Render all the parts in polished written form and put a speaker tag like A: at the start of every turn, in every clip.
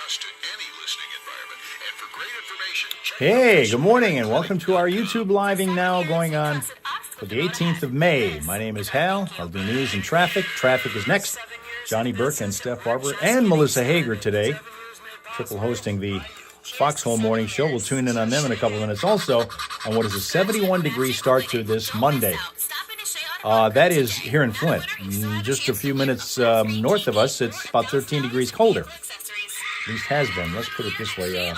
A: adjust to any listening environment. And for great information, check
B: Hey, good morning and welcome to our YouTube living now going on for the 18th of May. My name is Hal. I'll do news and traffic. Traffic is next. Johnny Burke and Steph Barber and Melissa Hager today. Triple hosting the Foxhole Morning Show. We'll tune in on them in a couple of minutes. Also, on what is a 71-degree start to this Monday. That is here in Flint. Just a few minutes north of us, it's about 13 degrees colder. At least has been. Let's put it this way.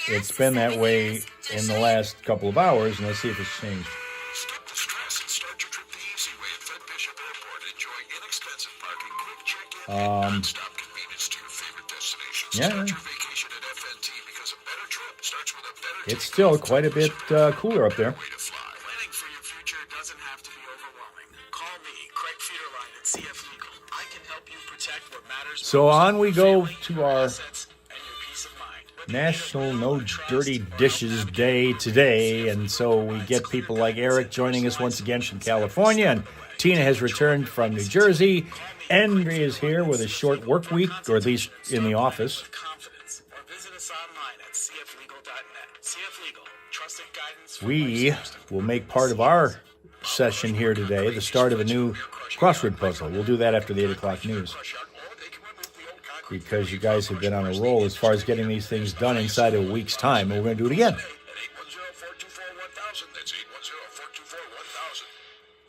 B: It's been that way in the last couple of hours, and let's see if it's changed.
A: Skip the stress and start your trip the easy way at Fred Bishop Airport. Enjoy inexpensive parking, quick check-in, and non-stop convenience to your favorite destination.
B: Yeah.
A: Start your vacation at FNT because a better trip starts with a better
B: It's still quite a bit cooler up there.
A: way to fly.
C: Planning for your future doesn't have to be overwhelming. Call me, Craig Federline at CF Legal. I can help you protect what matters.
B: So on we go to our
C: assets and your peace of mind.
B: National No Dirty Dishes Day today, and so we get people like Eric joining us once again from California, and Tina has returned from New Jersey. Andrea is here with a short work week, or at least in the office.
C: Confidence. Or visit us online at cflegal.net. CF Legal, trusted guidance.
B: We will make part of our session here today the start of a new crossword puzzle. We'll do that after the 8 o'clock news, because you guys have been on a roll as far as getting these things done inside of a week's time, and we're going to do it again.
A: At 810-424-1000.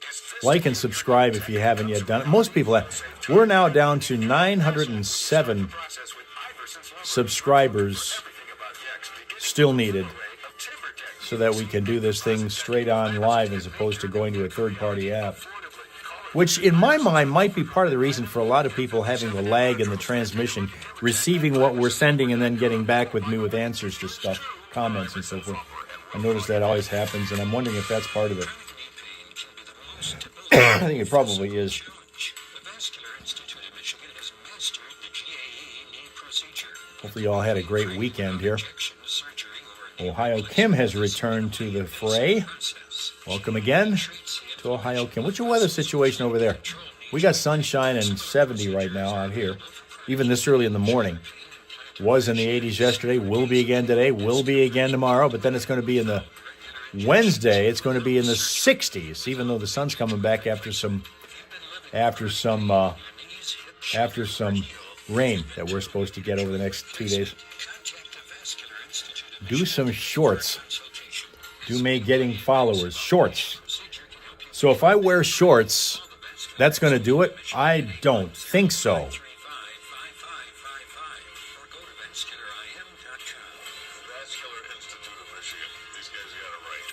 A: That's 810-424-1000.
B: Like and subscribe if you haven't yet done it. Most people have. We're now down to 907 subscribers still needed so that we can do this thing straight on live as opposed to going to a third-party app, which in my mind might be part of the reason for a lot of people having the lag in the transmission, receiving what we're sending and then getting back with me with answers to stuff, comments and so forth. I notice that always happens, and I'm wondering if that's part of it. I think it probably is.
A: The Vascular Institute of Michigan has mastered the GAE knee procedure.
B: Hopefully you all had a great weekend here.
A: Injection surgery over
B: Ohio Kim has returned to the fray. Welcome again to Ohio Kim. What's your weather situation over there? We got sunshine and 70 right now out here, even this early in the morning. Was in the 80s yesterday, will be again today, will be again tomorrow, but then it's going to be in the Wednesday, it's going to be in the 60s, even though the sun's coming back after some rain that we're supposed to get over the next 2 days. Do some shorts. Do me getting followers. Shorts. So if I wear shorts, that's going to do it? I don't think so.
A: Vascular Institute of Michigan. These guys got it right.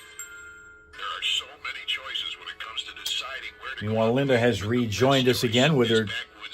A: There are so many choices when it comes to deciding where to
B: Meanwhile, Linda has rejoined us again with her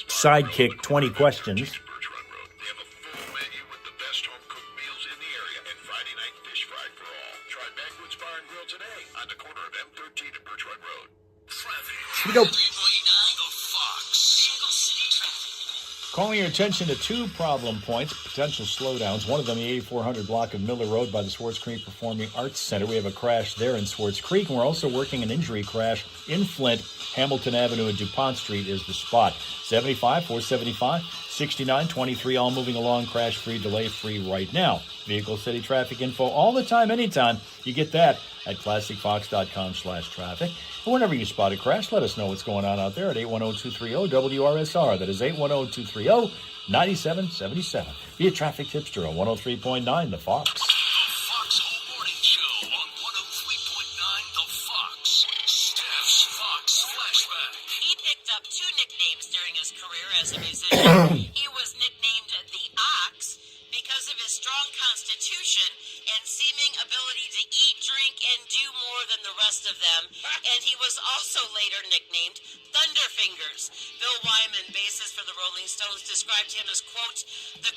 B: sidekick 20 questions.
A: Birch Run Road. They have a full menu with the best home-cooked meals in the area and Friday night fish fry for all. Try Backwoods Bar and Grill today on the corner of M13 and Birch Run Road. Traffic.
B: Here we go.
A: 3.9 The Fox. Single City Traffic.
B: Calling your attention to two problem points, potential slowdowns. One of them, the 8400 block of Miller Road by the Swartz Creek Performing Arts Center. We have a crash there in Swartz Creek, and we're also working an injury crash in Flint. Hamilton Avenue and DuPont Street is the spot. 75, 475, 69, 23, all moving along, crash-free, delay-free right now. Vehicle City traffic info all the time, anytime. You get that at classicfox.com/traffic. And whenever you spot a crash, let us know what's going on out there at 810-230-WRSR. That is 810-230-9777. Be a traffic tipster on 103.9 The Fox.
A: The Foxhole Morning Show on 103.9 The Fox. Steph's Fox Flashback.
D: He picked up two nicknames during his career as a musician. He was nicknamed the Ox because of his strong constitution and seeming ability to eat, drink, and do more than the rest of them. And he was also later nicknamed Thunderfingers. Bill Wyman, bassist for the Rolling Stones, described him as, quote, the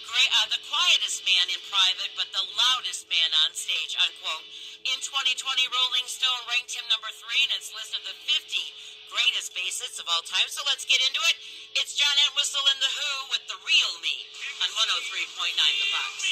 D: quietest man in private, but the loudest man on stage, unquote. In 2020, Rolling Stone ranked him number 3 in its list of the 50 greatest bassists of all time. So let's get into it. It's John Entwistle and The Who with The Real Me on 103.9 The Fox.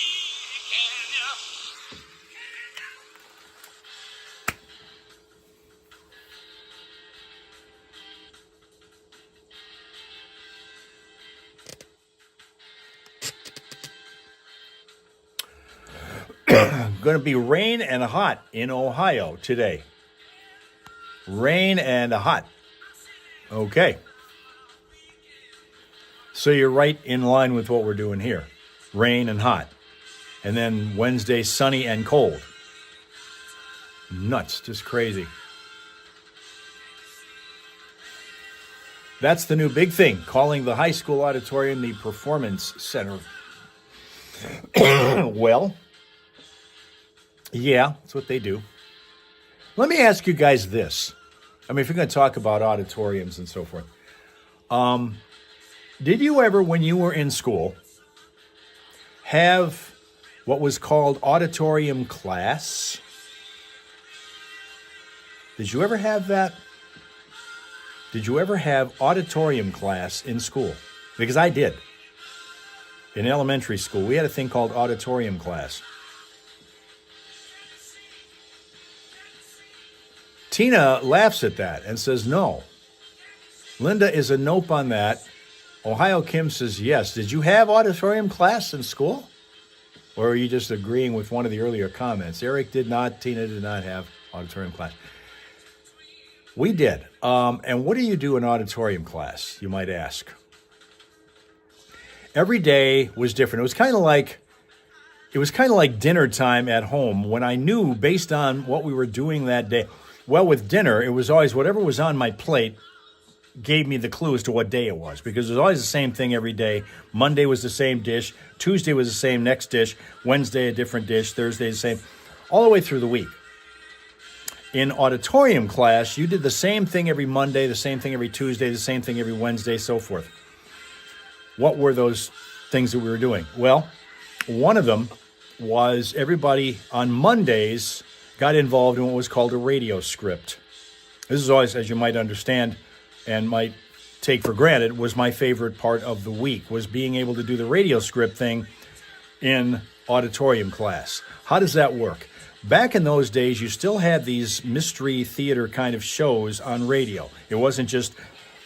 B: Going to be rain and hot in Ohio today. Rain and hot. Okay. So you're right in line with what we're doing here. Rain and hot. And then Wednesday, sunny and cold. Nuts. Just crazy. That's the new big thing, calling the high school auditorium the Performance Center. Well, yeah, that's what they do. Let me ask you guys this. I mean, if you're going to talk about auditoriums and so forth. Did you ever, when you were in school, have what was called auditorium class? Did you ever have that? Did you ever have auditorium class in school? Because I did. In elementary school, we had a thing called auditorium class. Tina laughs at that and says no. Linda is a nope on that. Ohio Kim says yes. Did you have auditorium class in school? Or are you just agreeing with one of the earlier comments? Eric did not, Tina did not have auditorium class. We did. And what do you do in auditorium class, you might ask? Every day was different. It was kind of like dinner time at home when I knew based on what we were doing that day. Well, with dinner, it was always whatever was on my plate gave me the clue as to what day it was, because it was always the same thing every day. Monday was the same dish. Tuesday was the same next dish. Wednesday, a different dish. Thursday, the same. All the way through the week. In auditorium class, you did the same thing every Monday, the same thing every Tuesday, the same thing every Wednesday, so forth. What were those things that we were doing? Well, one of them was everybody on Mondays got involved in what was called a radio script. This is always, as you might understand and might take for granted, was my favorite part of the week, was being able to do the radio script thing in auditorium class. How does that work? Back in those days, you still had these mystery theater kind of shows on radio. It wasn't just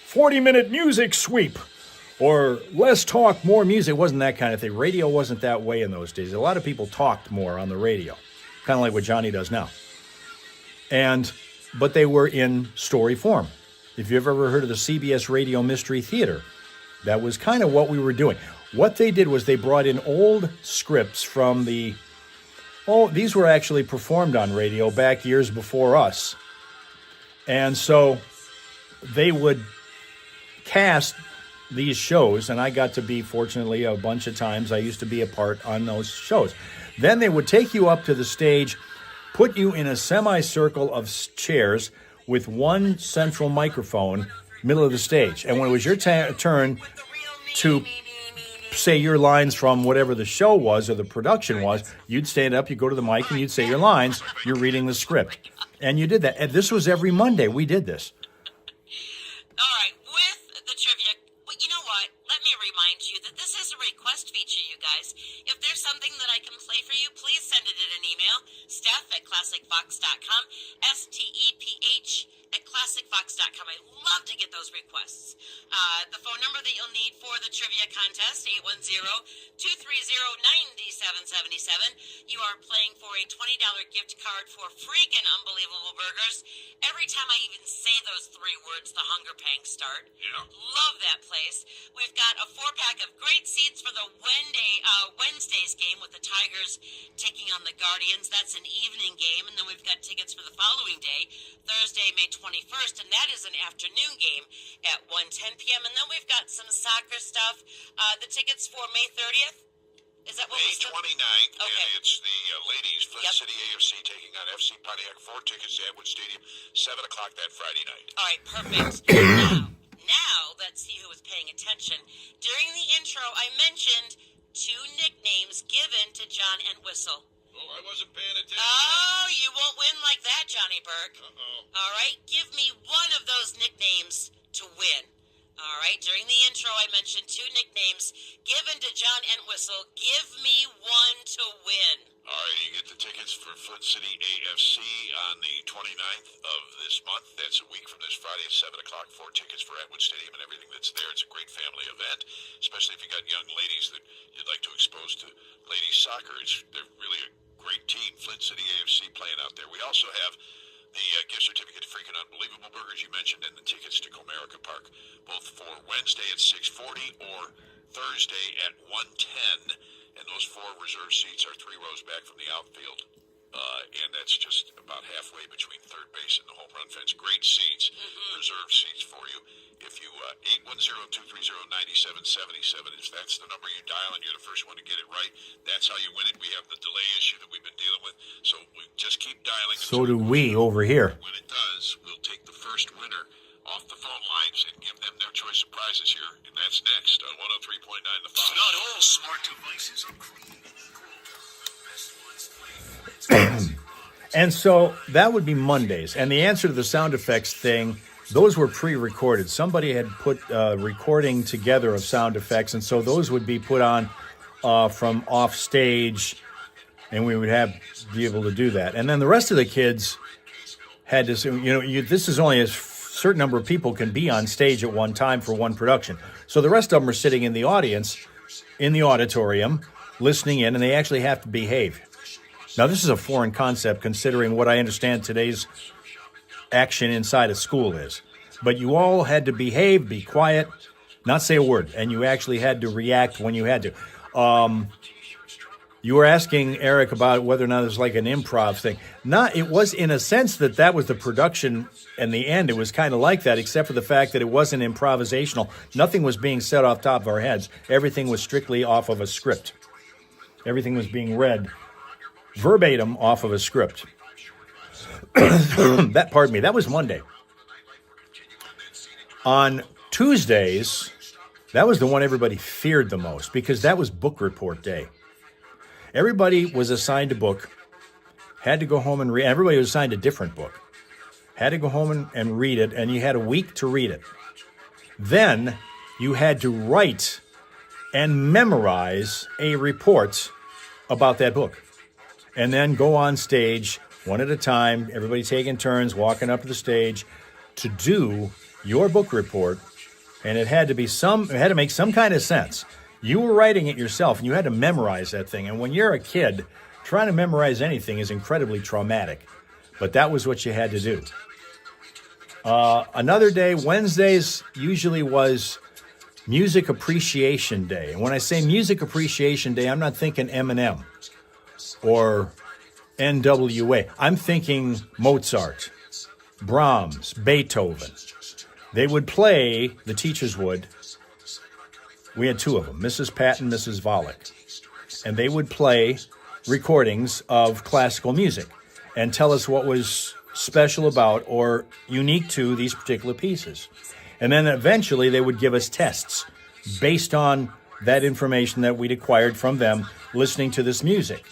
B: 40-minute music sweep or less talk, more music. It wasn't that kind of thing. Radio wasn't that way in those days. A lot of people talked more on the radio, kind of like what Johnny does now. But they were in story form. If you've ever heard of the CBS Radio Mystery Theater, that was kind of what we were doing. What they did was they brought in old scripts from these were actually performed on radio back years before us. And so they would cast these shows, and I got to be, fortunately, a bunch of times. I used to be a part on those shows. Then they would take you up to the stage, put you in a semicircle of chairs with one central microphone, middle of the stage. And when it was your turn to say your lines from whatever the show was or the production was, you'd stand up, you'd go to the mic, and you'd say your lines. You're reading the script. And you did that. And this was every Monday. We did this.
D: All right, with the trivia, well, you know what? Let me remind you that this is a request feature, you guys. If there's something that I can play for you, please send it in an email, staff@classicfox.com, steph@classicfox.com. I love to get those requests. The phone number that you'll need for the trivia contest, 810-230-9777. You are playing for a $20 gift card for freaking unbelievable burgers. Every time I even say those three words, the hunger pangs start.
A: Yeah.
D: Love that place. We've got a 4-pack of great seats for the Wednesday's game with the Tigers taking on the Guardians. That's an evening game. And then we've got tickets for the following day, Thursday, May 21st, and that is an afternoon game at 1:10 p.m. And then we've got some soccer stuff. The tickets for May 30th. Is that what
A: May
D: we're
A: 29th,
D: Okay.
A: and it's the ladies, Flint
D: Yep.
A: City AFC taking on FC Pontiac. 4 tickets to Atwood Stadium, 7 o'clock that Friday night.
D: All right, perfect. Now, let's see who was paying attention. During the intro, I mentioned 2 nicknames given to John Entwistle.
A: Oh, I wasn't paying attention.
D: Oh, you won't win like that, Johnny Burke.
A: Uh-oh.
D: All right, give me one of those nicknames to win. All right, during the intro, I mentioned 2 nicknames given to John Entwistle. Give me one to win.
A: All right, you get the tickets for Flint City AFC on the 29th of this month. That's a week from this Friday at 7 o'clock. 4 tickets for Atwood Stadium and everything that's there. It's a great family event, especially if you got young ladies that you'd like to expose to ladies soccer. They're really a great team. Flint City AFC playing out there. We also have the gift certificate to Freaking Unbelievable Burgers you mentioned, and the tickets to Comerica Park, both for Wednesday at 6:40 or Thursday at 1:10. And those 4 reserved seats are 3 rows back from the outfield. And that's just about halfway between third base and the home run fence. Great seats, reserved seats for you. If you 810-230-9777, if that's the number you dial and you're the first one to get it right, that's how you win it. We have the delay issue that we've been dealing with, so we just keep dialing.
B: So do we over here.
A: When it does, we'll take the first winner off the phone lines and give them their choice of prizes here, and that's next on 103.9 The Fox.
C: Not all smart devices are created equal. The best ones play.
B: And so that would be Mondays. And the answer to the sound effects thing, those were pre-recorded. Somebody had put recording together of sound effects, and so those would be put on from off stage, and we would be able to do that. And then the rest of the kids had to, this is only a certain number of people can be on stage at one time for one production. So the rest of them are sitting in the audience, in the auditorium, listening in, and they actually have to behave. Now, this is a foreign concept considering what I understand today's action inside a school is. But you all had to behave, be quiet, not say a word, and you actually had to react when you had to. You were asking Eric about whether or not it was like an improv thing. It was in a sense that was the production and the end. It was kind of like that, except for the fact that it wasn't improvisational. Nothing was being said off the top of our heads. Everything was strictly off of a script. Everything was being read verbatim off of a script. That was Monday. On Tuesdays, that was the one everybody feared the most because that was book report day. Everybody was assigned a book, had to go home and read. Everybody was assigned a different book, had to go home and read it, and you had a week to read it. Then you had to write and memorize a report about that book. And then go on stage one at a time, everybody taking turns, walking up to the stage to do your book report. And it had to make some kind of sense. You were writing it yourself, and you had to memorize that thing. And when you're a kid, trying to memorize anything is incredibly traumatic. But that was what you had to do. Another day, Wednesdays, usually was Music Appreciation Day. And when I say Music Appreciation Day, I'm not thinking Eminem or NWA. I'm thinking Mozart, Brahms, Beethoven. They would play, the teachers would. We had 2 of them, Mrs. Pat and Mrs. Volek. And they would play recordings of classical music and tell us what was special about or unique to these particular pieces. And then eventually they would give us tests based on that information that we'd acquired from them listening to this music.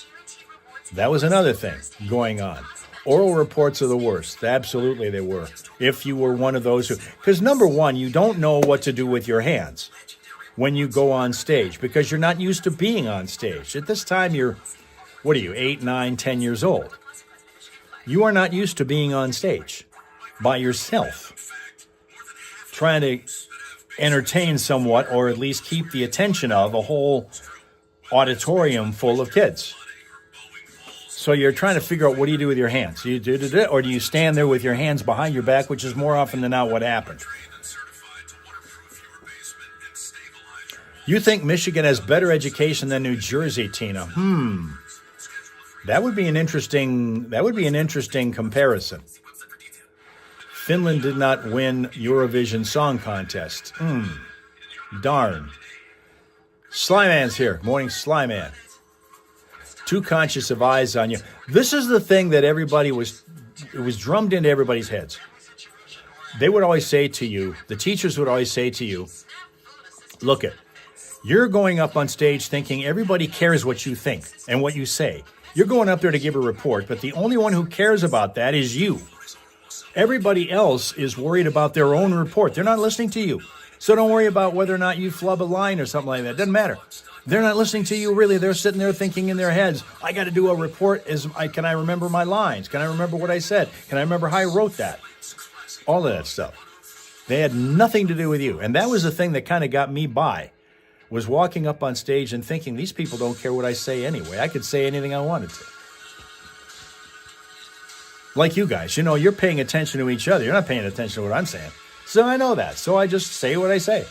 B: That was another thing going on. Oral reports are the worst. Absolutely they were. If you were one of those who... Because number one, you don't know what to do with your hands when you go on stage because you're not used to being on stage. At this time, you're, 8, 9, 10 years old. You are not used to being on stage by yourself, trying to entertain somewhat or at least keep the attention of a whole auditorium full of kids. So you're trying to figure out what do you do with your hands? Do you do it, or do you stand there with your hands behind your back, which is more often than not what happened. You think Michigan has better education than New Jersey, Tina? That would be an interesting comparison. Finland did not win Eurovision Song Contest. Darn. Slyman's here. Morning, Slyman. Too conscious of eyes on you. This is the thing that it was drummed into everybody's heads. They would always say to you, the teachers would always say to you, look it, you're going up on stage thinking everybody cares what you think and what you say. You're going up there to give a report, but the only one who cares about that is you. Everybody else is worried about their own report. They're not listening to you. So don't worry about whether or not you flub a line or something like that. It doesn't matter. They're not listening to you, really. They're sitting there thinking in their heads, I got to do a report. Can I remember my lines? Can I remember what I said? Can I remember how I wrote that? All of that stuff. They had nothing to do with you. And that was the thing that kind of got me by, was walking up on stage and thinking, these people don't care what I say anyway. I could say anything I wanted to. Like you guys, you're paying attention to each other. You're not paying attention to what I'm saying. So I know that. So I just say what I say.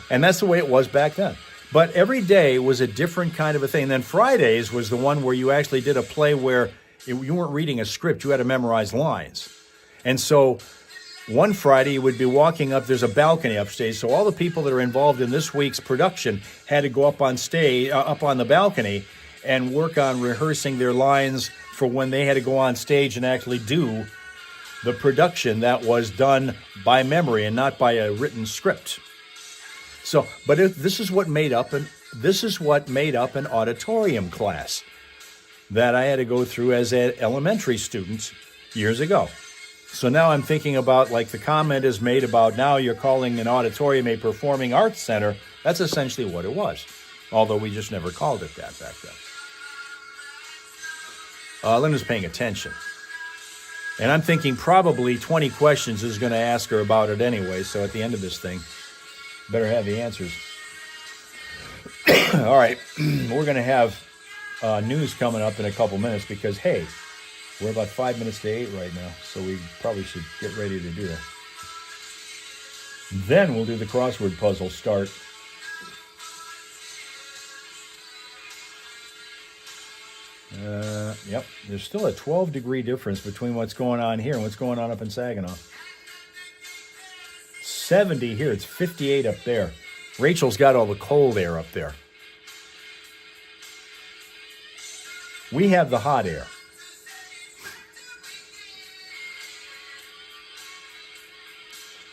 B: And that's the way it was back then. But every day was a different kind of a thing. And then Fridays was the one where you actually did a play where you weren't reading a script. You had to memorize lines. And so one Friday you would be walking up. There's a balcony upstage. So all the people that are involved in this week's production had to go up on stage, up on the balcony, and work on rehearsing their lines for when they had to go on stage and actually do the production that was done by memory and not by a written script. So, but this is what made up an auditorium class that I had to go through as an elementary student years ago. So now I'm thinking about, like the comment is made about now you're calling an auditorium a performing arts center. That's essentially what it was, although we just never called it that back then. Linda's paying attention. And I'm thinking probably 20 questions is going to ask her about it anyway, so at the end of this thing, better have the answers. All right, we're going to have news coming up in a couple minutes because, hey, we're about 5 minutes to 8 right now, so we probably should get ready to do that. Then we'll do the crossword puzzle start. Yep, there's still a 12-degree difference between what's going on here and what's going on up in Saginaw. 70 here, it's 58 up there. Rachel's got all the cold air up there. We have the hot air.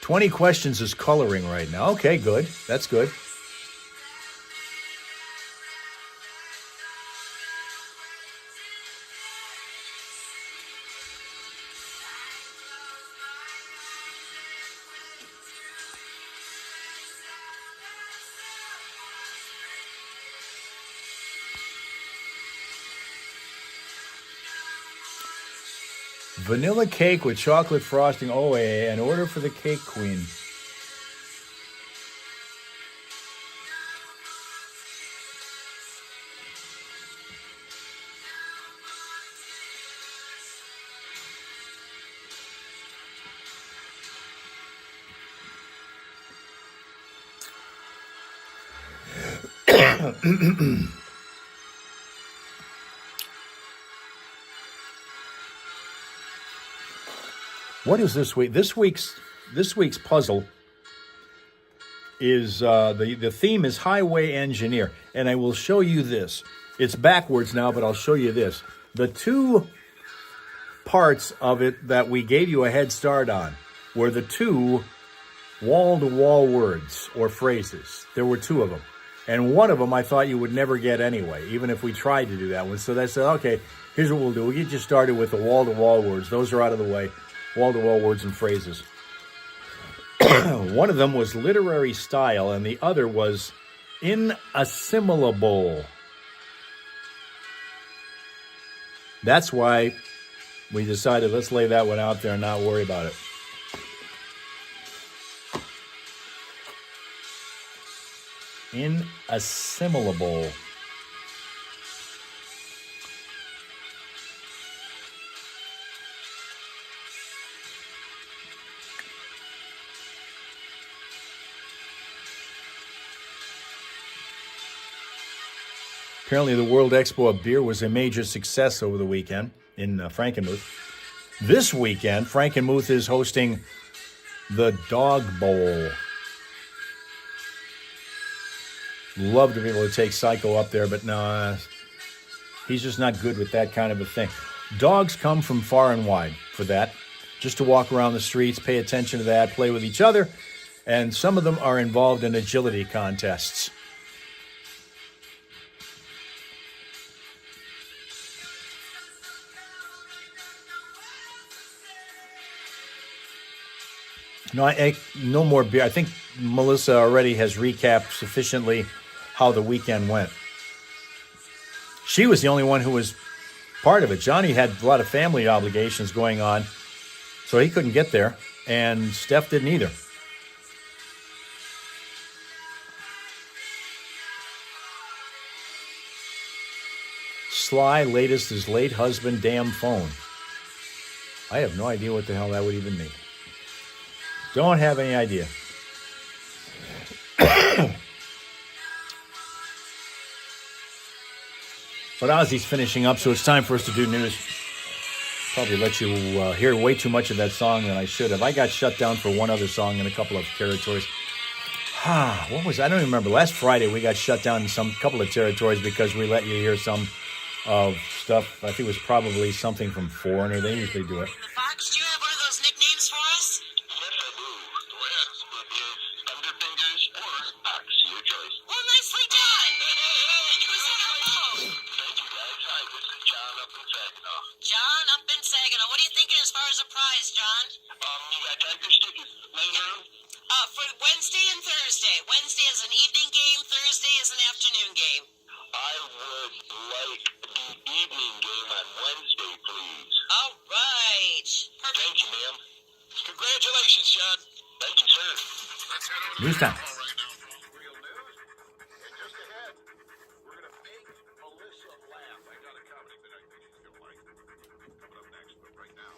B: "20 questions is coloring right now." Okay, good. That's good. Vanilla cake with chocolate frosting. Oh, an order for the cake queen. What is this week? This week's puzzle is the theme is highway engineer, and I will show you this. It's backwards now, but I'll show you this. The two parts of it that we gave you a head start on were the two wall-to-wall words or phrases. There were two of them, and one of them I thought you would never get anyway, even if we tried to do that one. So I said, okay, here's what we'll do. We'll get you started with the wall-to-wall words. Those are out of the way. Wall-to-wall words and phrases. One of them was literary style, and the other was inassimilable. That's why we decided let's lay that one out there and not worry about it. Inassimilable. Apparently, the World Expo of Beer was a major success over the weekend in Frankenmuth. This weekend, Frankenmuth is hosting the Dog Bowl. Love to be able to take Psycho up there, but no, he's just not good with that kind of a thing. Dogs come from far and wide for that, just to walk around the streets, pay attention to that, play with each other, and some of them are involved in agility contests. No, no more beer. I think Melissa already has recapped sufficiently how the weekend went. She was the only one who was part of it. Johnny had a lot of family obligations going on, so he couldn't get there, and Steph didn't either. Sly latest is late husband damn phone. I have no idea what the hell that would even mean. Don't have any idea. But Ozzy's finishing up, so it's time for us to do news. Probably let you hear way too much of that song than I should have. I got shut down for one other song in a couple of territories. What was I don't even remember. Last Friday we got shut down in some couple of territories because we let you hear some of stuff. I think it was probably something from Foreigner. They usually do it.
D: Fox, do you have one of those nicknames for us?
A: Yes, I do. Yes, it is Thunderfingers or Ox, your choice.
D: Well, nicely done. Who's on our phone?
A: Thank you, guys. Hi, this is John up in Saginaw.
D: John up in Saginaw. What are you thinking as far as a prize, John?
A: You got Tiger Stickers laying around?
D: For Wednesday and Thursday. Wednesday is an evening game. Thursday is an afternoon game.
A: I would like the evening game on Wednesday, please.
D: All right. Perfect.
A: Thank you, ma'am. Congratulations, John. Thank you, sir. Let's head over
B: News time.
A: right now for all the real news. And just ahead, we're going to make Melissa laugh. I got a comedy that I think she's going to like. Coming up next, but right now,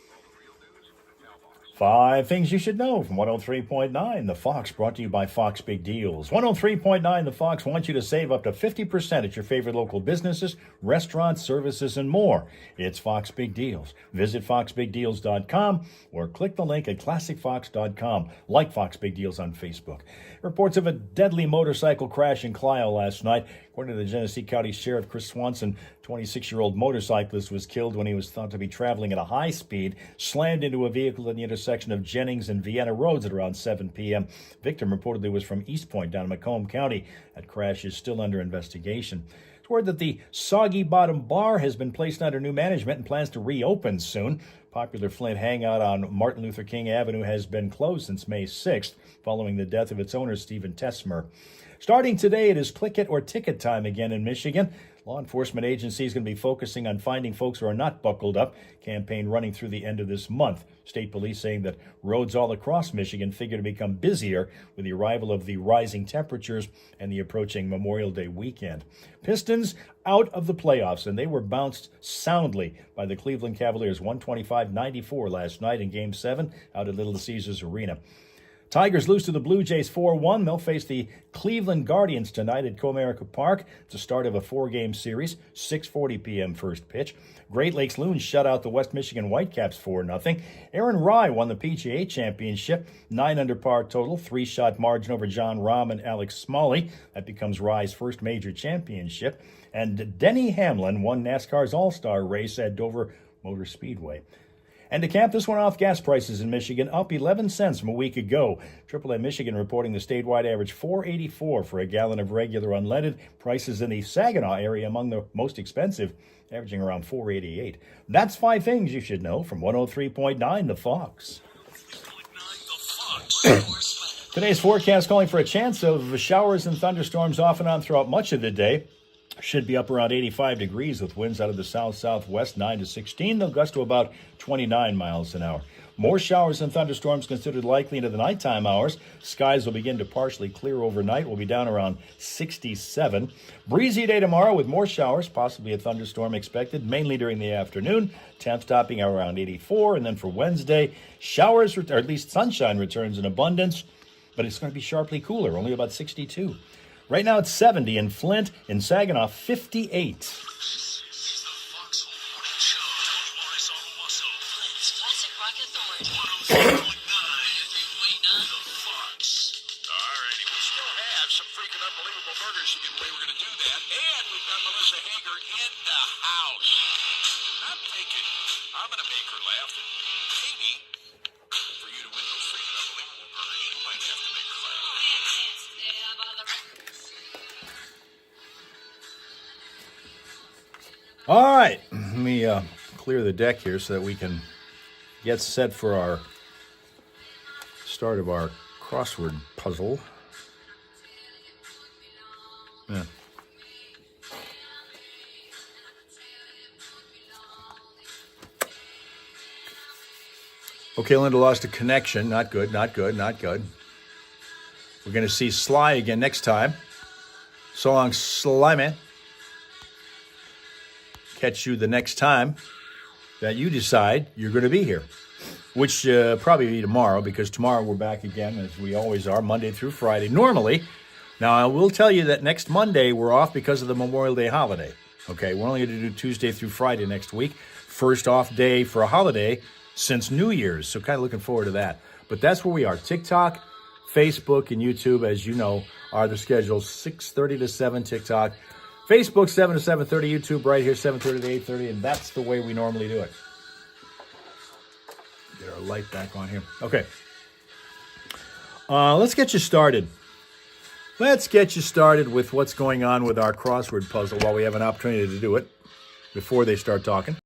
A: for all the real news, Hal Maas.
B: 5 things you should know from 103.9 The Fox, brought to you by Fox Big Deals. 103.9 The Fox wants you to save up to 50% at your favorite local businesses, restaurants, services, and more. It's Fox Big Deals. Visit foxbigdeals.com or click the link at classicfox.com. Like Fox Big Deals on Facebook. Reports of a deadly motorcycle crash in Clio last night. According to the Genesee County Sheriff Chris Swanson, 26-year-old motorcyclist was killed when he was thought to be traveling at a high speed, slammed into a vehicle at the intersection of Jennings and Vienna Roads at around 7 p.m. Victim reportedly was from East Point down in Macomb County. That crash is still under investigation. It's word that the Soggy Bottom Bar has been placed under new management and plans to reopen soon. Popular Flint hangout on Martin Luther King Avenue has been closed since May 6th, following the death of its owner, Stephen Tesmer. Starting today, it is click it or ticket time again in Michigan. Law enforcement agencies going to be focusing on finding folks who are not buckled up. Campaign running through the end of this month. State police saying that roads all across Michigan figure to become busier with the arrival of the rising temperatures and the approaching Memorial Day weekend. Pistons out of the playoffs, and they were bounced soundly by the Cleveland Cavaliers 125-94 last night in Game 7 out at Little Caesars Arena. Tigers lose to the Blue Jays 4-1. They'll face the Cleveland Guardians tonight at Comerica Park. It's the start of a 4-game series, 6:40 p.m. first pitch. Great Lakes Loons shut out the West Michigan Whitecaps 4-0. Aaron Rye won the PGA Championship, 9 under par total, 3-shot margin over John Rahm and Alex Smalley. That becomes Rye's first major championship. And Denny Hamlin won NASCAR's All-Star race at Dover Motor Speedway. And to cap this one off, gas prices in Michigan up 11 cents from a week ago. AAA Michigan reporting the statewide average $4.84 for a gallon of regular unleaded. Prices in the Saginaw area among the most expensive, averaging around $4.88. That's 5 things you should know from 103.9 The Fox. Today's forecast calling for a chance of showers and thunderstorms off and on throughout much of the day. Should be up around 85 degrees with winds out of the south-southwest 9 to 16. They'll gust to about 29 miles an hour. More showers and thunderstorms considered likely into the nighttime hours. Skies will begin to partially clear overnight. We'll be down around 67. Breezy day tomorrow with more showers, possibly a thunderstorm expected, mainly during the afternoon. Temps topping around 84. And then for Wednesday, showers, or at least sunshine, returns in abundance. But it's going to be sharply cooler, only about 62. Right now it's 70 in Flint, in Saginaw 58. All right, let me clear the deck here so that we can get set for our start of our crossword puzzle. Yeah. Okay, Linda lost a connection. Not good, not good, not good. We're going to see Sly again next time. So long, Sly Man. catch you the next time that you decide you're going to be here, which probably be tomorrow, because tomorrow we're back again, as we always are, Monday through Friday, normally. Now, I will tell you that next Monday we're off because of the Memorial Day holiday. Okay, we're only going to do Tuesday through Friday next week. First off day for a holiday since New Year's, so kind of looking forward to that. But that's where we are. TikTok, Facebook, and YouTube, as you know, are the schedules. 6:30 to 7 TikTok. Facebook, 7 to 7:30. YouTube right here, 7:30 to 8:30. And that's the way we normally do it. Get our light back on here. Okay. Let's get you started. Let's get you started with what's going on with our crossword puzzle while we have an opportunity to do it before they start talking.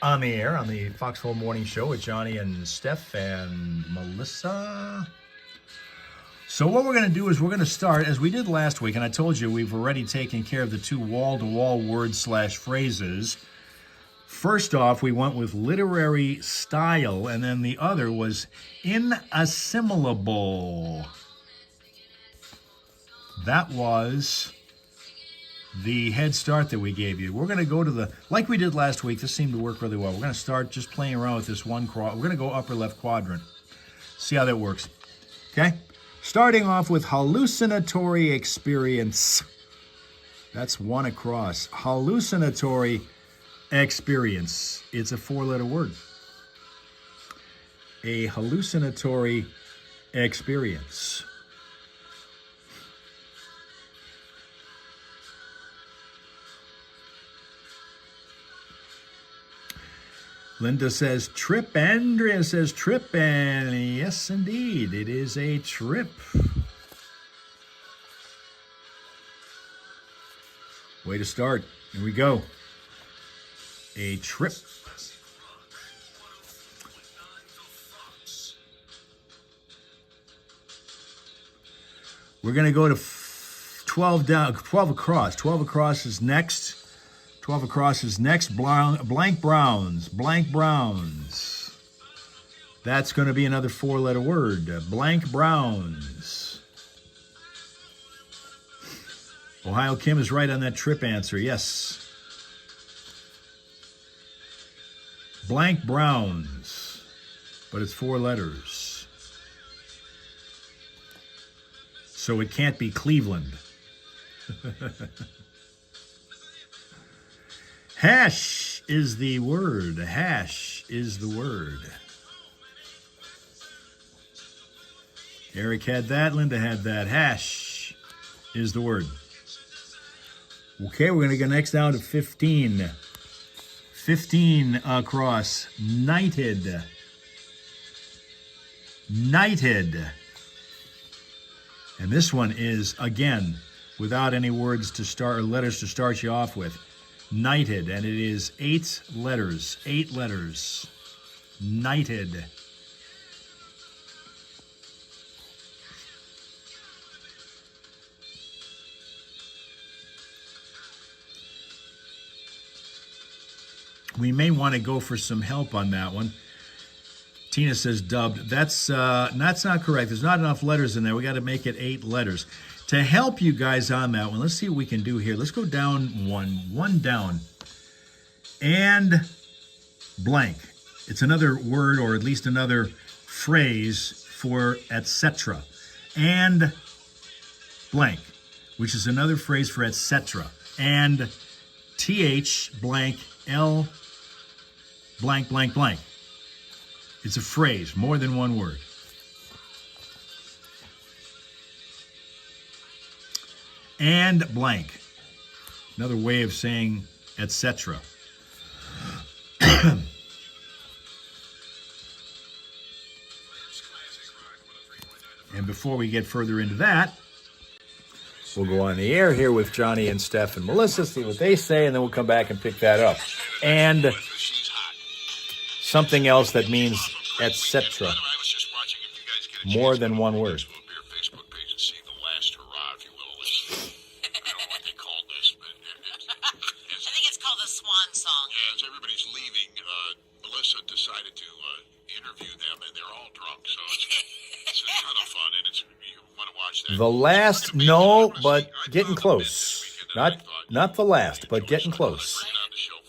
B: On the air, on the Foxhole Morning Show with Johnny and Steph and Melissa. So what we're going to do is we're going to start, as we did last week, and I told you we've already taken care of the two wall-to-wall words/phrases. First off, we went with literary style, and then the other was inassimilable. That was the head start that we gave you. We're going to go to the, like we did last week, this seemed to work really well. We're going to start just playing around with this one we're going to go upper left quadrant. See how that works. Okay? Starting off with hallucinatory experience. That's one across. Hallucinatory experience. It's a four-letter word. A hallucinatory experience. Linda says trip. Andrea says trip. And yes, indeed, it is a trip. Way to start. Here we go. A trip. We're going to go to 12 down, 12 across. 12 across is next. 12 across is next. Blank browns. Blank browns. That's going to be another four-letter word. Blank browns. Ohio Kim is right on that trip answer. Yes. Blank browns. But it's four letters. So it can't be Cleveland. Hash is the word. Hash is the word. Eric had that. Linda had that. Hash is the word. Okay, we're going to go next down to 15. 15 across. Knighted. Knighted. And this one is, again, without any words to start or letters to start you off with. Knighted, and it is 8 letters. 8 letters. Knighted. We may want to go for some help on that one. Tina says dubbed. That's not correct. There's not enough letters in there. We got to make it 8 letters. To help you guys on that one, let's see what we can do here. Let's go down one down. And blank. It's another word, or at least another phrase for etc. And blank, which is another phrase for etc. And th blank l blank blank blank. It's a phrase, more than one word. And blank. Another way of saying etc. And before we get further into that, we'll go on the air here with Johnny and Steph and Melissa, see what they say, and then we'll come back and pick that up. And something else that means etc. More than one word.
A: Decided to interview them, and they're all drunk, so it's a ton of fun, and it's, you want to watch that.
B: The last, no, but getting close. Not the last, but getting close.
A: On the show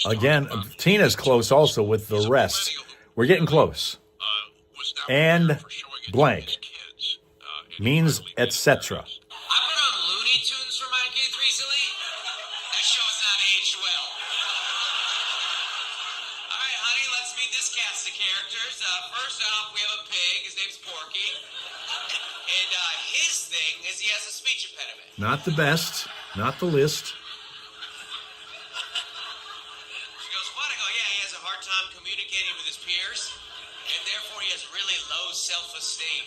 B: Again, Tina's close also with the rest. We're getting close. And blank means etc.
E: I've been on Looney Tunes for my kids recently. That show's not aged well. All right, honey, let's meet this cast of characters. First off, we have a pig. His name's Porky. And his thing is he has a speech impediment.
B: Not the best, not the list.
E: She goes, what? I go, yeah, he has a hard time communicating with his peers, and therefore he has really low self-esteem.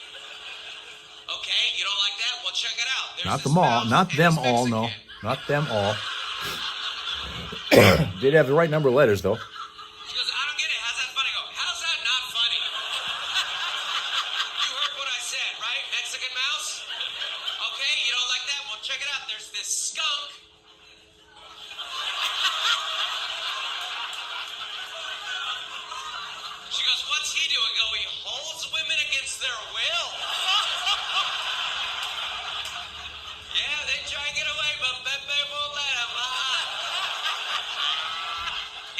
E: Okay, you don't like that? Well, check it out. There's
B: Not
E: this
B: them all,
E: mouse
B: not
E: and
B: them
E: this
B: all, no.
E: Mexican.
B: Not them all. Did have the right number of letters, though.
E: She goes, I don't get it. How's that funny? I go, how's that not funny? You heard what I said, right? Mexican mouse? Okay, you don't like that? Well, check it out. There's this skunk. She goes, what's he doing? I go, he holds women against their will. Yeah, they try and get away, but Pepe won't let them.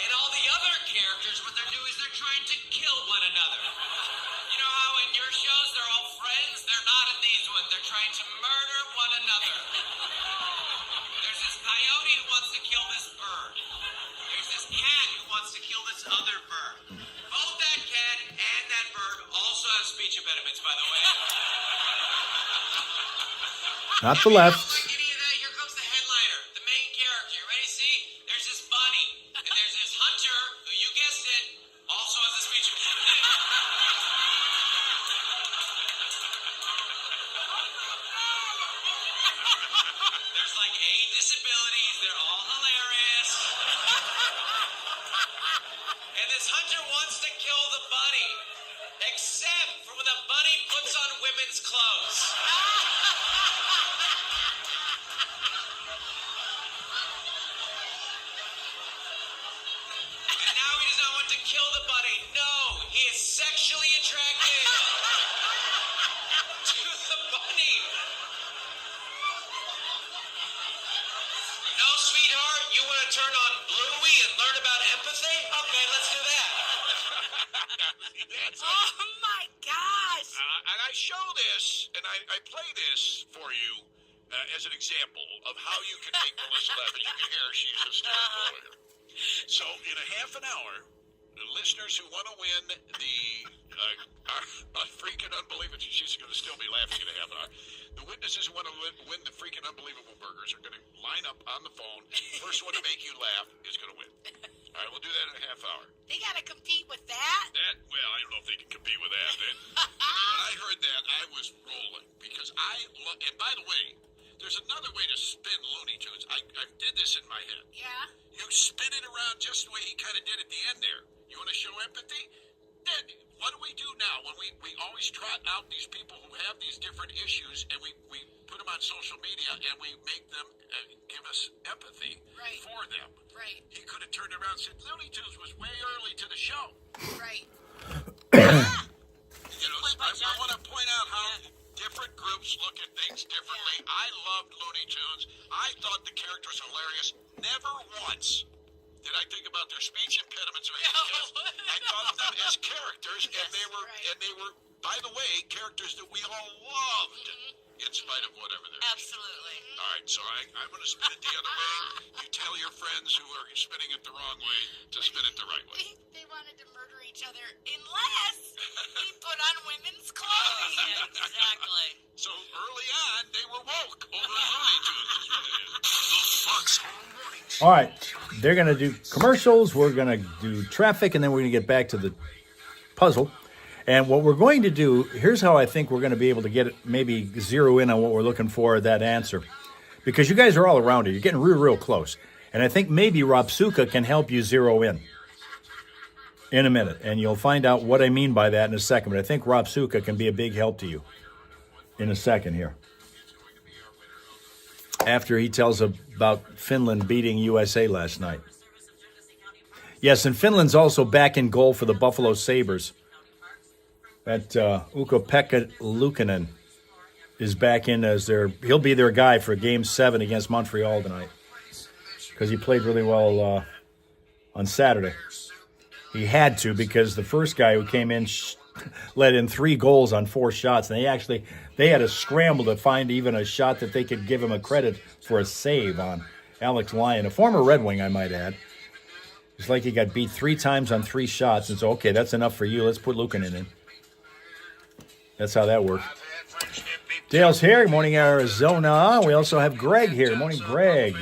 E: And all the other characters, what they're doing is they're trying to kill one another. You know how in your shows they're all friends? They're not in these ones. They're trying to murder one another. There's this coyote who wants to kill this bird. There's this cat who wants to kill this other bird. Both that cat and that bird also have speech impediments, by the way.
B: Not the left.
E: Like any of that, here comes the headliner, the main character. You ready to see? There's this bunny, and there's this hunter, who you guessed it, also has a speech impediment. There's like 8 disabilities. They're all hilarious. And this hunter wants to kill the bunny, except for when the bunny puts on women's clothes. And now he does not want to kill the bunny. No, he is sexually attracted to the bunny. No, sweetheart, you want to turn on Bluey and learn about empathy? Okay, let's do that.
D: Oh my gosh!
A: And I show this, and I play this for you as an example of how you can make Melissa laugh. And you can hear she's hysterical. So in a half an hour, the listeners who want to win the freaking unbelievable, she's going to still be laughing in a half an hour. The witnesses who want to win the freaking unbelievable burgers are going to line up on the phone. First one to make you laugh is going to win. All right, we'll do that in a half hour.
D: They gotta compete with that?
A: Well, I don't know if they can compete with that. When I heard that, I was rolling because and by the way, there's another way to spin Looney Tunes. I did this in my head.
D: Yeah.
A: You spin it around just the way he kind of did at the end there. You want to show empathy? Then what do we do now when we always trot out these people who have these different issues and we put them on social media and we make them give us empathy
D: Right.
A: for them?
D: Right.
A: He could have turned around and said, Looney Tunes was way early to the show.
D: Right.
A: You know, I want to point out how different groups look at things differently. I loved Looney Tunes. I thought the character was hilarious. Never once did I think about their speech impediments or anything else. I thought of them as characters, and they were, by the way, characters that we all loved, in spite of whatever they're.
D: Absolutely.
A: All right, so I'm going to spin it the other way. You tell your friends who are spinning it the wrong way to spin it the right way.
D: They wanted to murder each other unless he put on women's clothes.
E: Yeah, exactly.
A: So early on, they were woke over Looney Tunes is what it is. The Foxhole Morning Show.
B: All right, they're going to do commercials. We're going to do traffic, and then we're going to get back to the puzzle. And what we're going to do, here's how I think we're going to be able to get it, maybe zero in on what we're looking for, that answer. Because you guys are all around it. You're getting real close. And I think maybe Robsuka can help you zero in a minute. And you'll find out what I mean by that in a second. But I think Robsuka can be a big help to you in a second here. After he tells about Finland beating USA last night. Yes, and Finland's also back in goal for the Buffalo Sabres. That Ukko-Pekka Luukkonen is back in as he'll be their guy for Game 7 against Montreal tonight because he played really well on Saturday. He had to because the first guy who came in let in 3 goals on 4 shots. And they had to scramble to find even a shot that they could give him a credit for a save on Alex Lyon, a former Red Wing, I might add. It's like he got beat 3 times on 3 shots. And so, okay, that's enough for you. Let's put Luukkonen in. That's how that worked. Dale's here. Good morning, Arizona. We also have Greg here. Good morning, Greg.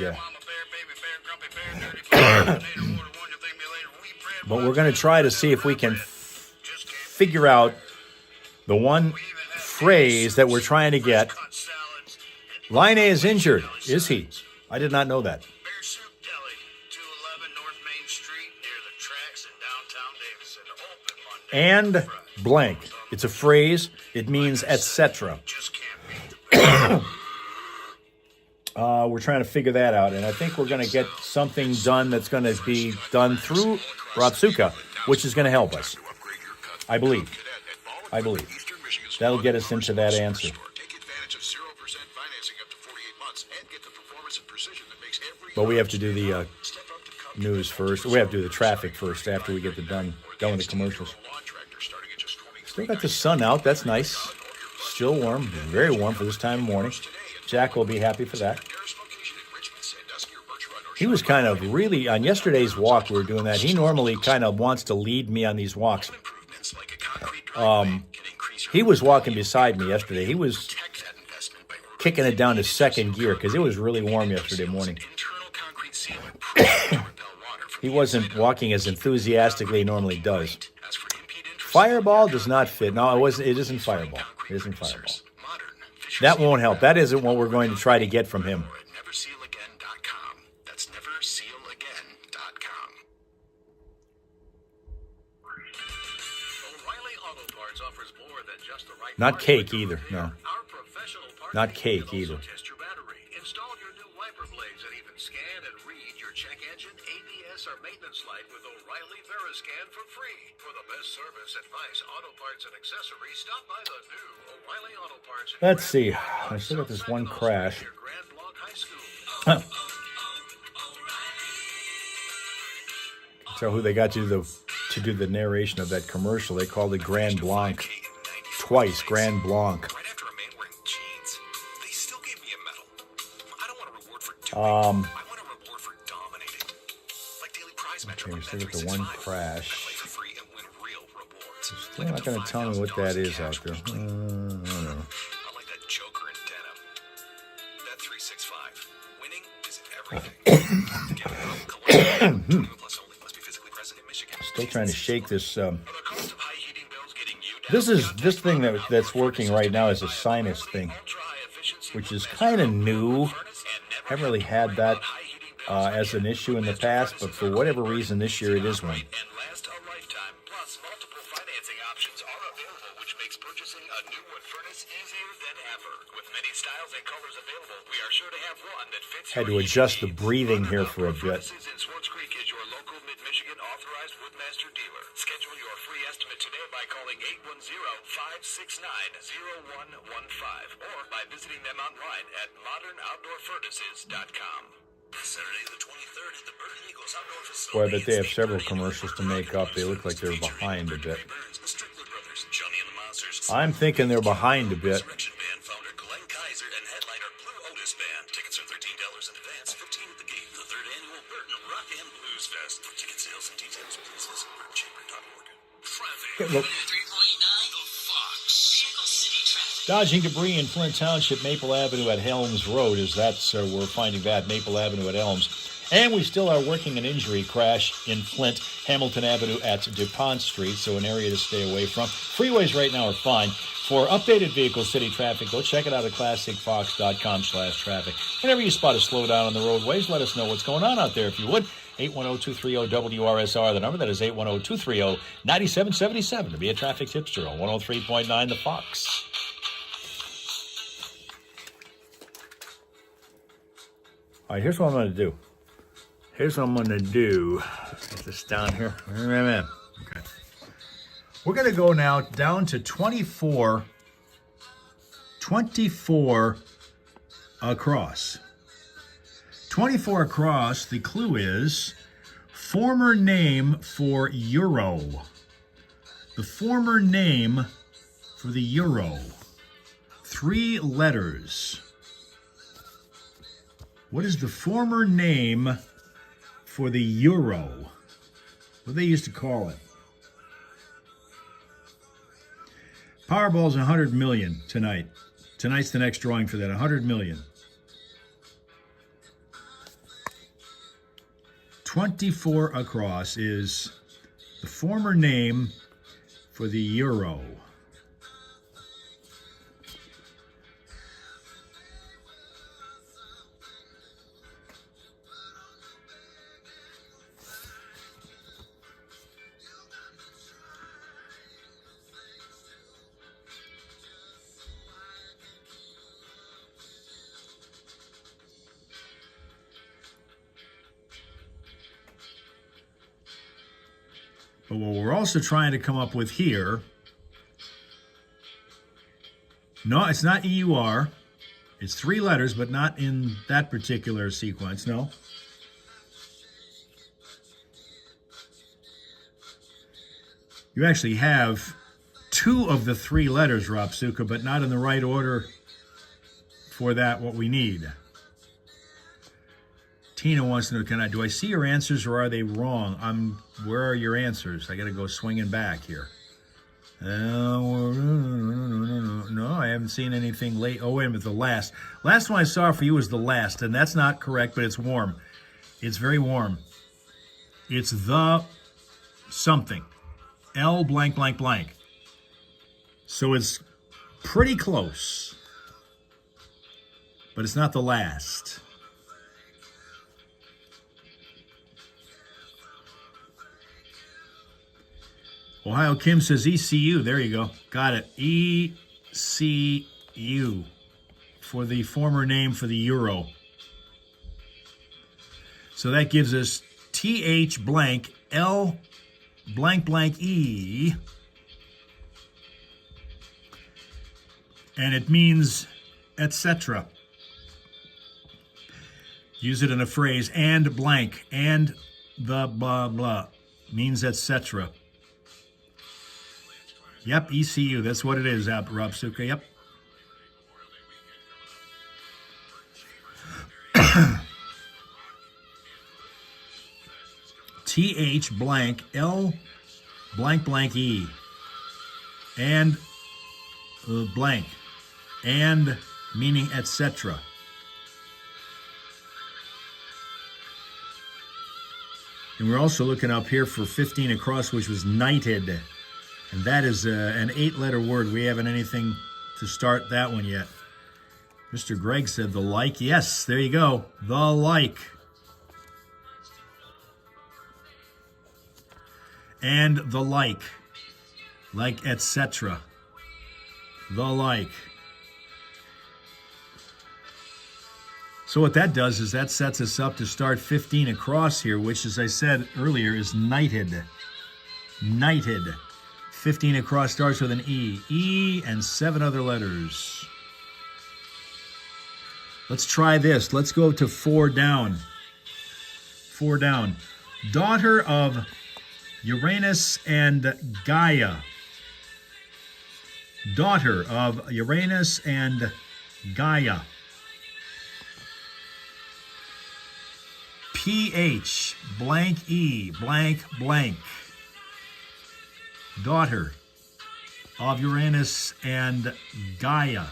B: But we're going to try to see if we can figure out the one phrase that we're trying to get. Line A is injured. Is he? I did not know that.
C: Bear Soup Deli, 211 North Main Street, near the tracks in downtown Davidson. Open Monday.
B: And blank. It's a phrase. It means etc.
C: Just can't beat the
B: We're trying to figure that out, and I think we're going to get something done that's going to be done through Ratsuka, which is going to help us. I believe. That'll get us into that answer. But we have to do the news first. We have to do the traffic first after we get done with the commercials. Still got the sun out. That's nice. Still warm. Very warm for this time of morning. Jack will be happy for that. He was kind of really, on yesterday's walk we were doing that. He normally kind of wants to lead me on these walks. He was walking beside me yesterday. He was kicking it down to second gear because it was really warm yesterday morning. He wasn't walking as enthusiastically he normally does. Fireball does not fit. No, it isn't Fireball. It isn't Fireball. That won't help. That isn't what we're going to try to get from him.
C: neversealagain.com. That's neversealagain.com. O'Reilly Auto Parts offers more than just the right
B: Not
C: part
B: cake
C: for your
B: either,
C: repair.
B: no.
C: Our professional part
B: Not
C: team
B: cake
C: can also
B: either.
C: Test your battery, install your new wiper blades, and even scan and read your check engine, ABS, or maintenance light with O'Reilly Veriscan for free. For the best service, advice, auto parts, and accessories, stop by the new O'Reilly Auto Parts. in
B: Let's see.
C: Grand
B: I still got this one
C: Blanc,
B: crash.
C: near Grand Blanc High School.
B: So who they got to do the narration of that commercial? They called it Grand Blanc. Twice, Grand Blanc.
C: Right after a man wearing jeans, they still gave me a medal. I don't want a reward for doing I want a reward for dominating. Like daily prize match.
B: Okay, we still got the one crash.
C: Play for free and win real rewards.
B: Still not going to tell me what that is out there. I don't know.
C: I like that Joker in denim. That 365. Winning is everything. To get it from collect. 21 plus only. Must be physically present in Michigan.
B: Still trying to shake this.
C: The cost of high heating bills getting you down.
B: This thing that's working right now is a sinus thing, which is kind of new. Haven't really had that as an issue in the past, but for whatever reason this year it is one.
C: And last a lifetime. Plus, multiple financing options are available, which makes purchasing a new wood furnace easier than ever. With many styles and colors available, we are sure to have one that fits
B: Had
C: your
B: to adjust the
C: needs.
B: breathing here for a bit.
C: Furnaces in Swartz Creek is your local Mid-Michigan authorized Woodmaster dealer. Schedule your free estimate today by calling 810-569-0115 or by visiting them online at modernoutdoorfurnaces.com. Saturday the 23rd at the Burton Eagles Outdoor Facility.
B: Boy, I bet they have several commercials to make up. They look like they're behind a bit. I'm thinking they're behind a bit.
C: Resurrection Band founder Glenn Kaiser and headliner Blue Otis Band. Tickets are $13 in advance, $15 at the gate. The third annual Burton Rock and Blues Fest. For ticket sales and details, please visit burtonchamber.org. Traffic.
B: Yeah, look.
D: 3.9 The Fox. Vehicle City Traffic.
B: Dodging debris in Flint Township, Maple Avenue at Helms Road, we're finding that, Maple Avenue at Elms. And we still are working an injury crash in Flint, Hamilton Avenue at DuPont Street, so an area to stay away from. Freeways right now are fine. For updated Vehicle City traffic, go check it out at classicfox.com/traffic. Whenever you spot a slowdown on the roadways, let us know what's going on out there if you would. 810-230-WRSR, the number, that is 810-230-9777 to be a traffic tipster on 103.9 The Fox. All right, here's what I'm going to do. Get this down here. Okay. We're going to go now down to 24 across. 24 across, the clue is former name for euro. The former name for the euro. 3 letters. What is the former name for the euro? What they used to call it. Powerball's 100 million tonight. Tonight's the next drawing for that, 100 million. 24 across is the former name for the euro. But what we're also trying to come up with here, no, it's not EUR. It's 3 letters, but not in that particular sequence, no. You actually have 2 of the 3 letters, Rapsuka, but not in the right order for that, what we need. Tina wants to know, do I see your answers or are they wrong? Where are your answers? I got to go swinging back here. No, I haven't seen anything late. Oh, wait a minute, the last. Last one I saw for you was the last, and that's not correct, but it's warm. It's very warm. It's the something. L blank blank blank. So it's pretty close, but it's not the last. Ohio Kim says ECU. There you go. Got it. ECU for the former name for the euro. So that gives us TH blank L blank blank E. And it means etc. Use it in a phrase, and blank, and the blah blah means etc. Yep, ECU. That's what it is, Rapsuka. Yep. TH blank L blank blank E. And blank. And meaning etc. And we're also looking up here for 15 across, which was knighted. And that is an 8-letter word. We haven't anything to start that one yet. Mr. Greg said the like. Yes, there you go. The like. And the like. Like, etc. The like. So what that does is that sets us up to start 15 across here, which, as I said earlier, is knighted. Knighted. 15 across starts with an E. E and 7 other letters. Let's try this. Let's go to 4 down. 4 down. Daughter of Uranus and Gaia. Daughter of Uranus and Gaia. PH blank E blank blank. Daughter of Uranus and Gaia.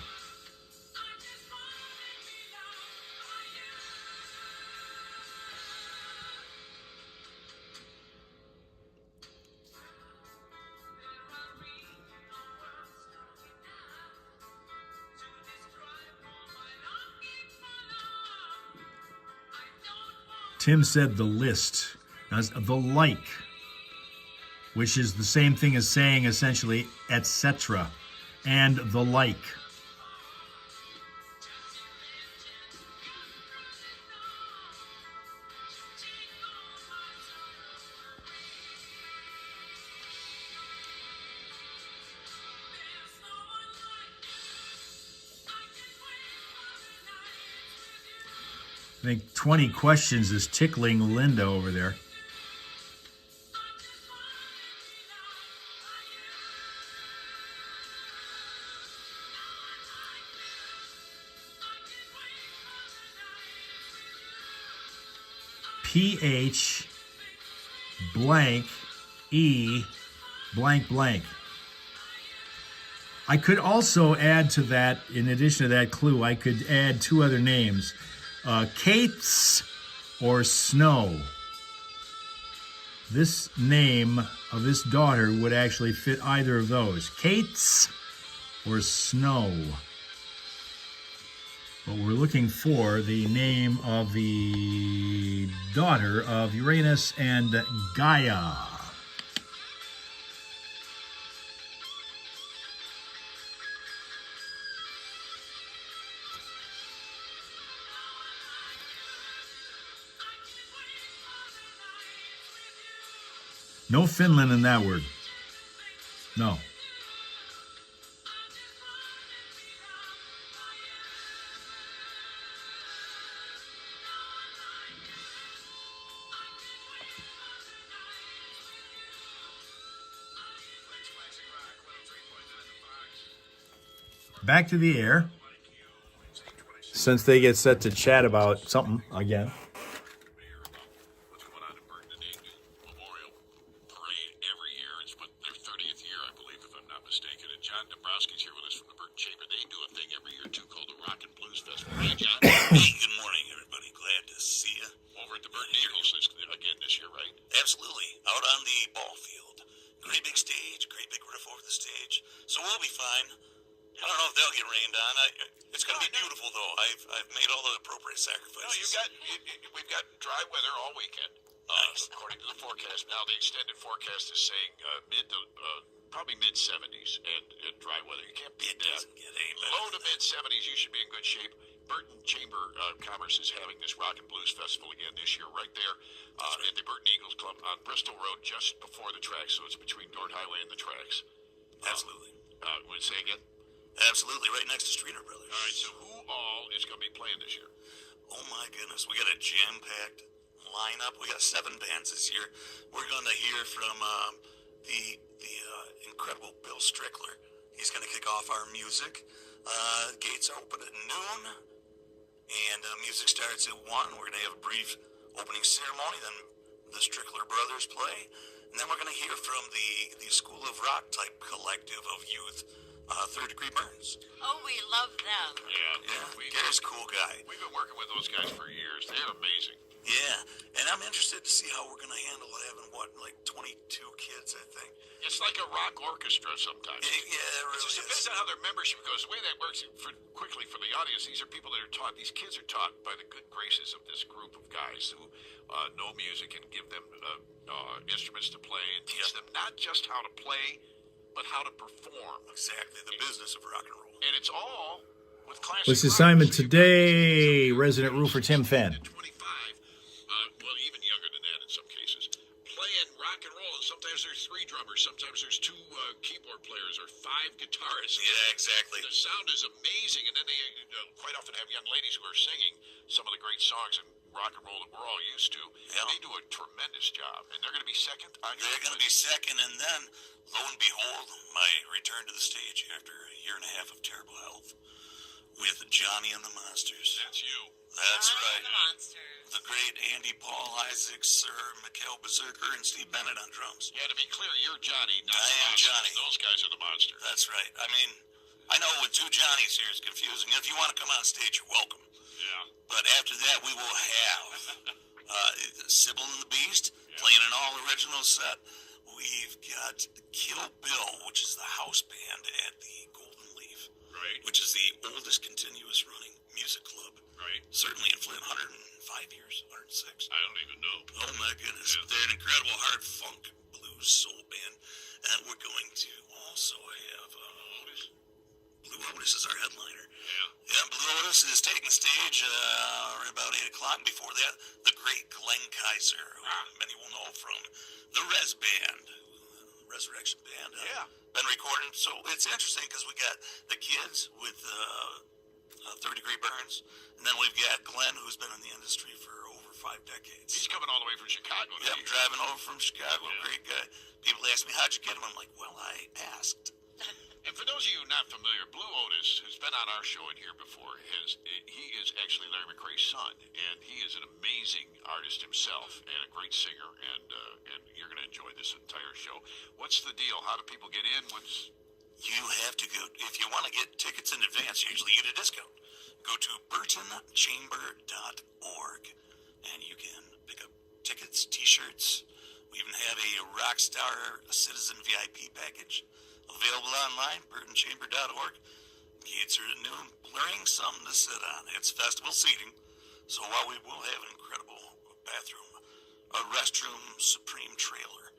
B: Tim said the list. Now, the like, which is the same thing as saying essentially etc. and the like. I think 20 questions is tickling Linda over there. PH blank E blank blank. I could also add to that, in addition to that clue, I could add two other names, Kate's or Snow. This name of this daughter would actually fit either of those, Kate's or Snow. But we're looking for the name of the daughter of Uranus and Gaia. No Finland in that word. No. Back to the air. Since they get set to chat about something again.
A: What's going on in Burton and Engel Memorial Parade every year? It's what their 30th year, I believe, if I'm not mistaken. And John Dombrowski's here with us from the Burton Chamber. They do a thing every year, too, called the Rock and Blues Festival. Hey, John.
F: Hey, good morning, everybody. Glad to see you.
A: Over at the Burton Eagles again this year, right?
F: Absolutely. Out on the ball field. Great big stage, great big roof over the stage. So we'll be fine. I don't know if they'll get rained on. It's going to be beautiful, though. I've made all the appropriate sacrifices.
A: No, we've got dry weather all weekend.
F: Nice.
A: According to the forecast, now the extended forecast is saying probably mid 70s and dry weather. You can't beat
F: It
A: that.
F: doesn't get any better
A: Low to
F: than
A: mid 70s, you should be in good shape. Burton Chamber of Commerce is having this Rock and Blues Festival again this year, right there at the Burton Eagles Club on Bristol Road, just before the tracks. So it's between Dordt Highway and the tracks.
F: Absolutely.
A: Would say again?
F: Absolutely. Right next to Streeter Brothers.
A: All right. So who all is going to be playing this year?
F: Oh, my goodness. We got a jam-packed lineup. We got 7 bands this year. We're going to hear from the incredible Bill Strickler. He's going to kick off our music. Gates are open at noon, and music starts at 1. We're going to have a brief opening ceremony, then the Strickler Brothers play, and then we're going to hear from the School of Rock type collective of youth, Third Degree Burns.
D: Oh, we love them.
A: Yeah.
F: Gary's a cool guy.
A: We've been working with those guys for years. They're amazing.
F: Yeah, and I'm interested to see how we're going to handle having, 22 kids, I think.
A: It's like a rock orchestra sometimes.
F: Yeah, it really
A: It depends
F: is.
A: on how their membership goes. The way that works quickly for the audience, these are people that are taught, these kids are taught by the good graces of this group of guys who know music and give them instruments to play and teach them not just how to play, but how to perform.
F: Exactly, the business of rock and roll.
A: And it's all with classic
B: What's
A: rock.
B: assignment
A: So you've got
B: today, resident roofer Tim Fenn?
A: 25, well, even younger than that in some cases, playing rock and roll. And sometimes there's 3 drummers, sometimes there's 2 keyboard players, or 5 guitarists.
F: Yeah, exactly.
A: The sound is amazing, and then they quite often have young ladies who are singing some of the great songs in rock and roll that we're all used to.
F: Yeah.
A: And they do a tremendous job, and they're going to be second on your
F: They're going to be second, and then, lo and behold, my return to the stage after a year and a half of terrible health with Johnny and the Monsters.
A: That's you.
F: That's
D: Johnny
F: right.
D: and the Monsters.
F: The great Andy Paul Isaacs, Sir Mikhail Berserker, and Steve Bennett on drums.
A: Yeah, to be clear, you're Johnny, not
F: I
A: the
F: am
A: monster.
F: Johnny.
A: Those guys are the monster.
F: That's right. I mean, I know with 2 Johnnies here is confusing. If you want to come on stage, you're welcome.
A: Yeah.
F: But after that, we will have Sybil and the Beast playing an all-original set. We've got Kill Bill, which is the house band at the Golden Leaf,
A: Right.
F: which is the oldest continuous running music club.
A: Right.
F: Certainly in Flint, 105 years, 106.
A: I don't even know.
F: Oh my goodness. They're an incredible hard funk blues soul band. And we're going to also have Blue Otis is our headliner. Yeah, Blue Otis is taking the stage right about 8 o'clock. Before that, the great Glenn Kaiser, who many will know from the Res Band, Resurrection Band. Been recording. So it's interesting because we got the kids with Third Degree Burns, and then we've got Glenn, who's been in the industry for over 5 decades.
A: He's coming all the way from Chicago.
F: Yep, driving over from Chicago. Great guy. People ask me, how'd you get him? I'm like, well, I asked.
A: And for those of you not familiar, Blue Otis, who's been on our show in here before, he is actually Larry McRae's son, and he is an amazing artist himself and a great singer. And you're going to enjoy this entire show. What's the deal? How do people get in?
F: You have to go, if you want to get tickets in advance, you usually get a discount. Go to burtonchamber.org and you can pick up tickets, t-shirts. We even have a Rockstar Citizen VIP package available online, burtonchamber.org. Gates are at noon, bring something to sit on. It's festival seating, so while we will have an incredible bathroom, a restroom, supreme trailer,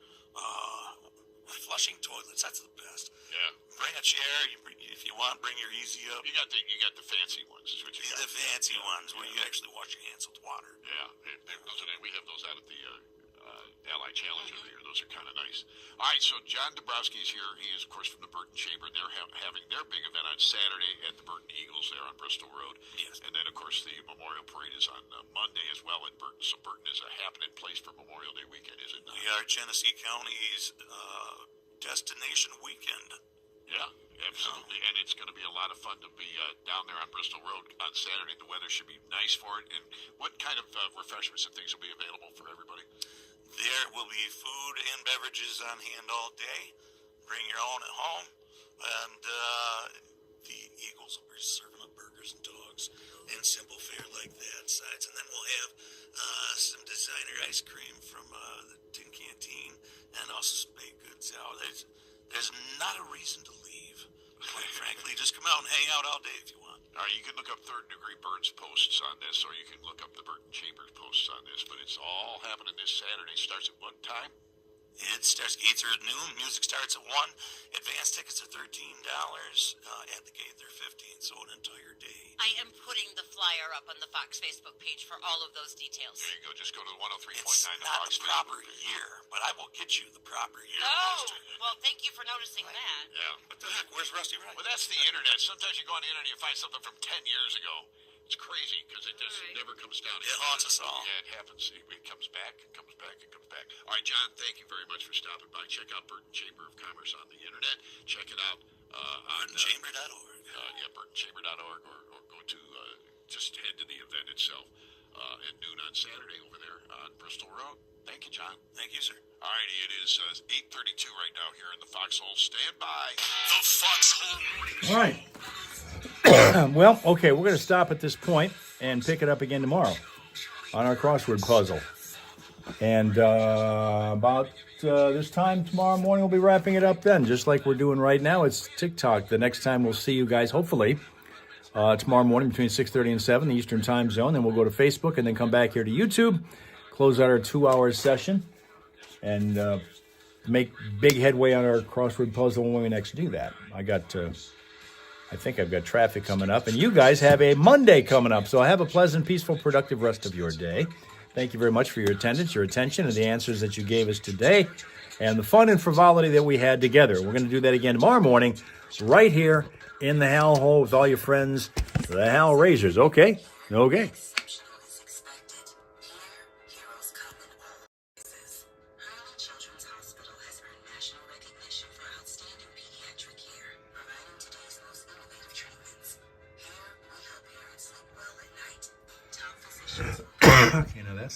F: flushing toilets, that's the best.
A: Yeah.
F: Bring a chair, if you want, bring your easy up.
A: You got the fancy ones. Is what you got.
F: The fancy ones where you actually wash your hands with water.
A: Yeah, we have those out at the Ally Challenge over here. Those are kind of nice. All right, so John Dabrowski is here. He is, of course, from the Burton Chamber. They're having their big event on Saturday at the Burton Eagles there on Bristol Road.
F: Yes.
A: And then, of course, the Memorial Parade is on Monday as well in Burton. So Burton is a happening place for Memorial Day weekend, is it not?
F: We are Genesee County's destination weekend.
A: Yeah, absolutely. And it's going to be a lot of fun to be down there on Bristol Road on Saturday. The weather should be nice for it. And what kind of refreshments and things will be available for everybody?
F: There will be food and beverages on hand all day. Bring your own at home. And the Eagles will be serving up burgers and dogs and simple fare like that. Sides. And then we'll have some designer ice cream from the Tin Canteen and also some baked goods out. There's not a reason to leave, quite frankly. Just come out and hang out all day if you want.
A: All right, you can look up Third Degree Burns posts on this, or you can look up the Burton Chambers posts on this, but it's all happening this Saturday. Starts at what time?
F: It starts, gates are at noon. Music starts at 1. Advance tickets are $13. At the gate, they're $15, so an entire day.
D: I am putting the flyer up on the Fox Facebook page for all of those details.
A: There you go. Just go to the 103.9
F: It's
A: the
F: not
A: Fox
F: the proper
A: Facebook.
F: year, but I will get you the proper year.
D: Oh, well, thank you for noticing that.
A: Yeah.
F: What the heck? Where's Rusty Wright?
A: Well, that's the internet. Sometimes you go on the internet and you find something from 10 years ago. It's crazy because it just never comes down.
F: It haunts us all.
A: Yeah, it happens. It comes back, it comes back, it comes back. All right, John, thank you very much for stopping by. Check out Burton Chamber of Commerce on the internet. Check it out on
F: BurtonChamber.org.
A: BurtonChamber.org, or go to, just head to the event itself at noon on Saturday over there on Bristol Road. Thank you, John.
F: Thank you, sir.
A: All righty, it is 8:32 right now here in the Foxhole. Stand by.
F: The Foxhole Morning Show.
B: All right. Well, okay, we're going to stop at this point and pick it up again tomorrow on our crossword puzzle. And about this time tomorrow morning, we'll be wrapping it up then, just like we're doing right now. It's TikTok. The next time we'll see you guys, hopefully, tomorrow morning between 6:30 and 7, the Eastern Time Zone. Then we'll go to Facebook and then come back here to YouTube, close out our 2-hour session, and make big headway on our crossword puzzle when we next do that. I think I've got traffic coming up, and you guys have a Monday coming up. So have a pleasant, peaceful, productive rest of your day. Thank you very much for your attendance, your attention, and the answers that you gave us today, and the fun and frivolity that we had together. We're going to do that again tomorrow morning, right here in the Hal Hole with all your friends, the Hal Raisers. Okay? Okay. You know, that's